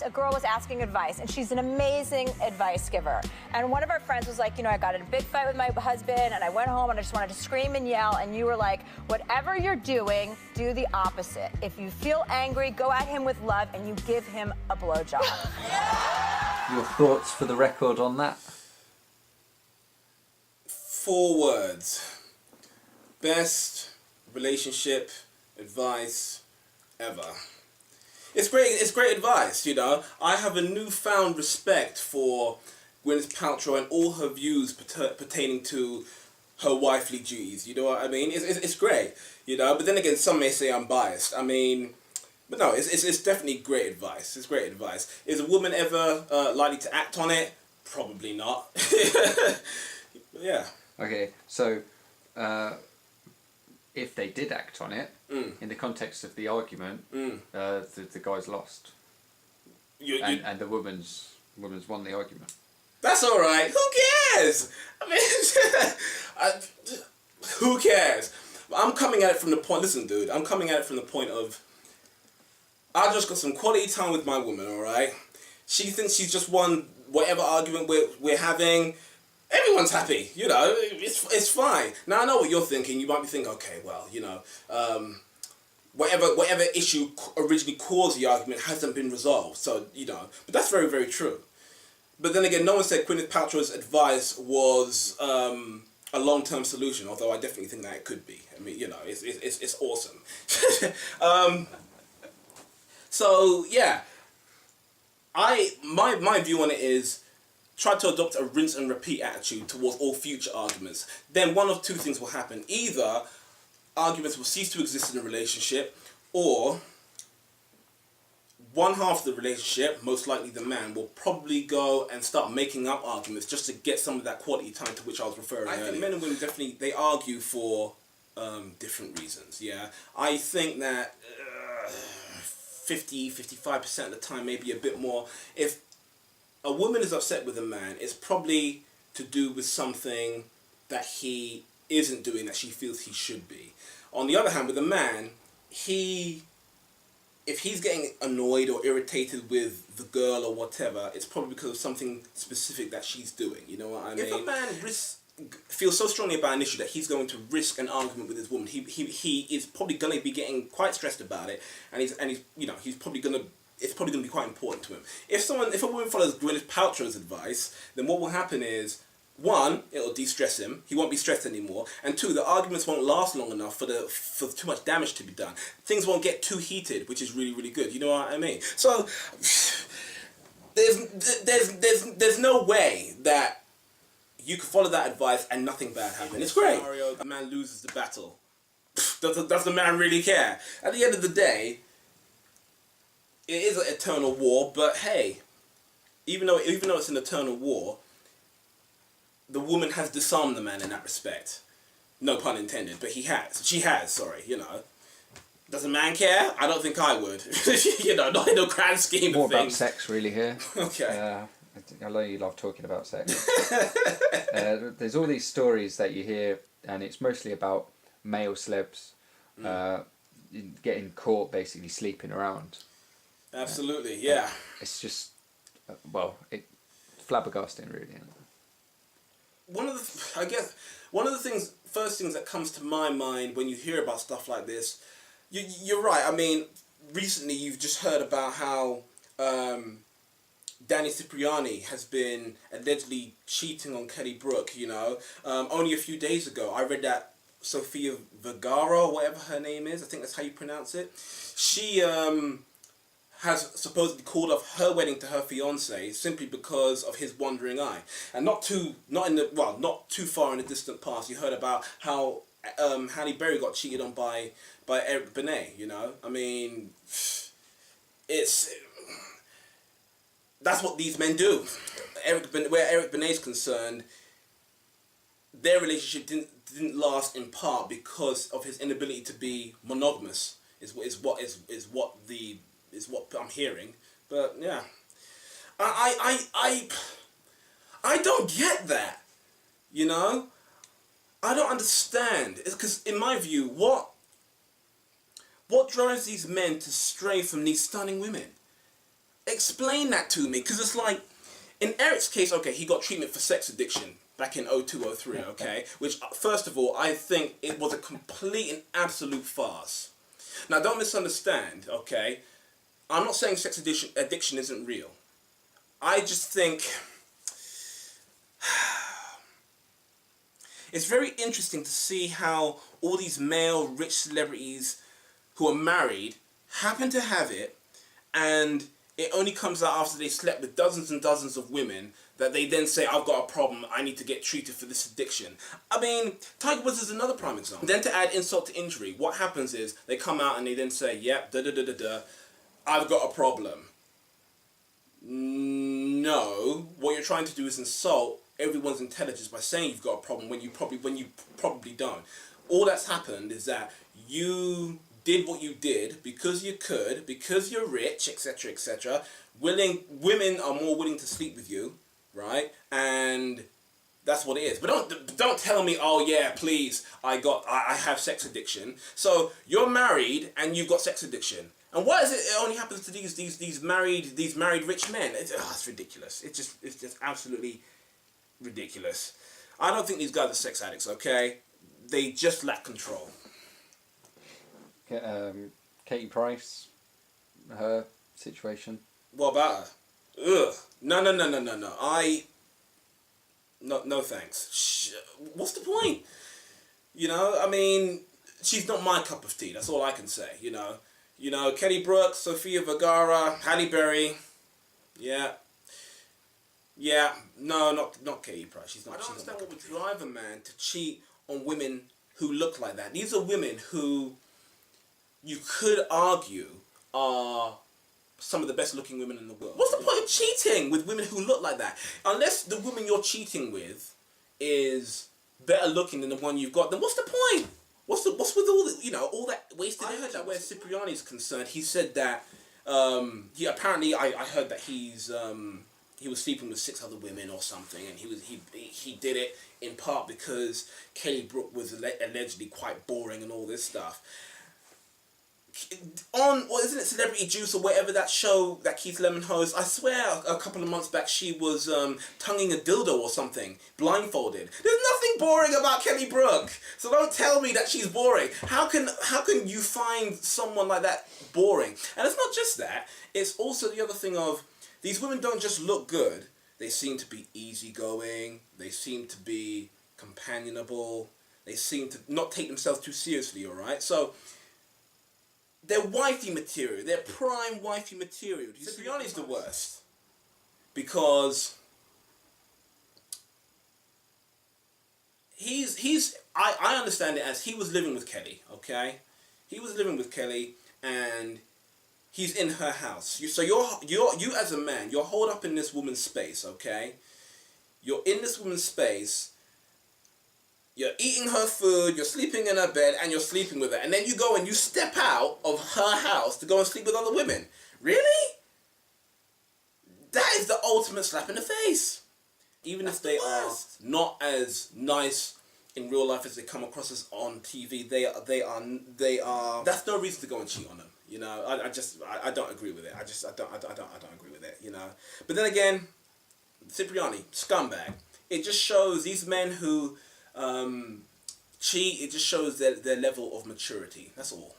A girl was asking advice, and she's an amazing advice giver. And one of our friends was like, I got in a big fight with my husband, and I went home and I just wanted to scream and yell. And you were like, whatever you're doing, do the opposite. If you feel angry, go at him with love, and you give him a blowjob. Your thoughts for the record on that? 4 words. Best relationship advice ever. It's great advice, I have a newfound respect for Gwyneth Paltrow and all her views pertaining to her wifely duties, you know what I mean? It's great, but then again, some may say I'm biased. But no, it's definitely great advice. It's great advice. Is a woman ever likely to act on it? Probably not. Yeah. Okay, so if they did act on it, in the context of the argument, the guy's lost, and the woman's won the argument. That's all right. Who cares? Who cares? I'm coming at it from the point. Listen, dude. I'm coming at it from the point of I just got some quality time with my woman. All right. She thinks she's just won whatever argument we're having. Everyone's happy, it's fine. Now I know what you're thinking. You might be thinking, okay, well, whatever issue originally caused the argument hasn't been resolved. So, but that's very, very true. But then again, no one said Gwyneth Paltrow's advice was a long-term solution, although I definitely think that it could be. It's awesome. So, yeah. My view on it is, try to adopt a rinse and repeat attitude towards all future arguments. Then one of two things will happen. Either arguments will cease to exist in a relationship, or one half of the relationship, most likely the man, will probably go and start making up arguments just to get some of that quality time to which I was referring earlier. I think men and women definitely, they argue for different reasons, yeah. I think that 50-55% of the time, maybe a bit more. If a woman is upset with a man, it's probably to do with something that he isn't doing that she feels he should be. On the other hand, with a man, if he's getting annoyed or irritated with the girl or whatever, it's probably because of something specific that she's doing. You know what I mean? If a man feels so strongly about an issue that he's going to risk an argument with his woman, he is probably going to be getting quite stressed about it, and he's probably going to. It's probably going to be quite important to him. If a woman follows Gwyneth Paltrow's advice, then what will happen is, 1, it'll de-stress him. He won't be stressed anymore. And 2, the arguments won't last long enough for too much damage to be done. Things won't get too heated, which is really, really good. You know what I mean? So there's no way that you can follow that advice and nothing bad happens. It's great. A man loses the battle. Does the man really care? At the end of the day, it is an eternal war, but hey, even though it's an eternal war, the woman has disarmed the man in that respect. No pun intended, but she has, sorry, Does a man care? I don't think I would. Not in the grand scheme More of things. about sex, really, here. Okay. I know you love talking about sex. There's all these stories that you hear, and it's mostly about male celebs getting caught basically sleeping around. Absolutely, yeah. It's just, flabbergasting, really. One of the first things that comes to my mind when you hear about stuff like this, you're right. Recently you've just heard about how Danny Cipriani has been allegedly cheating on Kelly Brook. Only a few days ago I read that Sofia Vergara, or whatever her name is, I think that's how you pronounce it, she has supposedly called off her wedding to her fiance simply because of his wandering eye. And not too far in the distant past, you heard about how Halle Berry got cheated on by Eric Benet. That's what these men do. Where Eric Benet's concerned, their relationship didn't last in part because of his inability to be monogamous. Is what I'm hearing. But yeah, I don't get that. I don't understand. It's because in my view, what drives these men to stray from these stunning women? Explain that to me, because it's like, in Eric's case, okay, he got treatment for sex addiction back in 0203, okay? Which, first of all, I think it was a complete and absolute farce. Now, don't misunderstand, okay? I'm not saying sex addiction isn't real. I just think it's very interesting to see how all these male rich celebrities who are married happen to have it, and it only comes out after they slept with dozens and dozens of women that they then say, I've got a problem, I need to get treated for this addiction. I mean, Tiger Woods is another prime example. Then to add insult to injury, what happens is they come out and they then say, yep, I've got a problem. No, what you're trying to do is insult everyone's intelligence by saying you've got a problem when you probably don't. All that's happened is that you did what you did because you could, because you're rich, etc., etc. Women are more willing to sleep with you, right? And that's what it is. But don't tell me, oh yeah, please, I have sex addiction. So you're married and you've got sex addiction. And why is it only happens to these married rich men? It's ridiculous. It's just absolutely ridiculous. I don't think these guys are sex addicts, okay? They just lack control. Katie Price, her situation. What about her? Ugh. No. No thanks. What's the point? You know, I mean, she's not my cup of tea. That's all I can say, you know. You know, Kelly Brooks, Sofia Vergara, Halle Berry. Yeah. Yeah. No, not Katie Price. She's not. I don't understand what would drive a man to cheat on women who look like that. These are women who you could argue are some of the best looking women in the world. What's the point of cheating with women who look like that? Unless the woman you're cheating with is better looking than the one you've got, then what's the point? What's with all the, you know, all that wasted energy? I heard that where Cipriani is concerned, he said that he apparently I heard that he was sleeping with 6 other women or something, and he did it in part because Kelly Brook was allegedly quite boring and all this stuff. On, what isn't it, Celebrity Juice or whatever, that show that Keith Lemon hosts, I swear a couple of months back she was tonguing a dildo or something, blindfolded. There's nothing boring about Kelly Brook, so don't tell me that she's boring. How can you find someone like that boring? And it's not just that, it's also the other thing of, these women don't just look good, they seem to be easygoing, they seem to be companionable, they seem to not take themselves too seriously, alright? So they're wifey material. They're prime wifey material. Cipriani's the worst. Because I understand it as he was living with Kelly, okay? He was living with Kelly and he's in her house. So you as a man, you're holed up in this woman's space, okay? You're in this woman's space. You're eating her food, you're sleeping in her bed, and you're sleeping with her. And then you go and you step out of her house to go and sleep with other women. Really? That is the ultimate slap in the face. Even if they are not as nice in real life as they come across as on TV, they are. That's no reason to go and cheat on them. You know, I don't agree with it. I don't agree with it. You know, but then again, Cipriani, scumbag. It just shows these men who cheat. It just shows their level of maturity. That's all.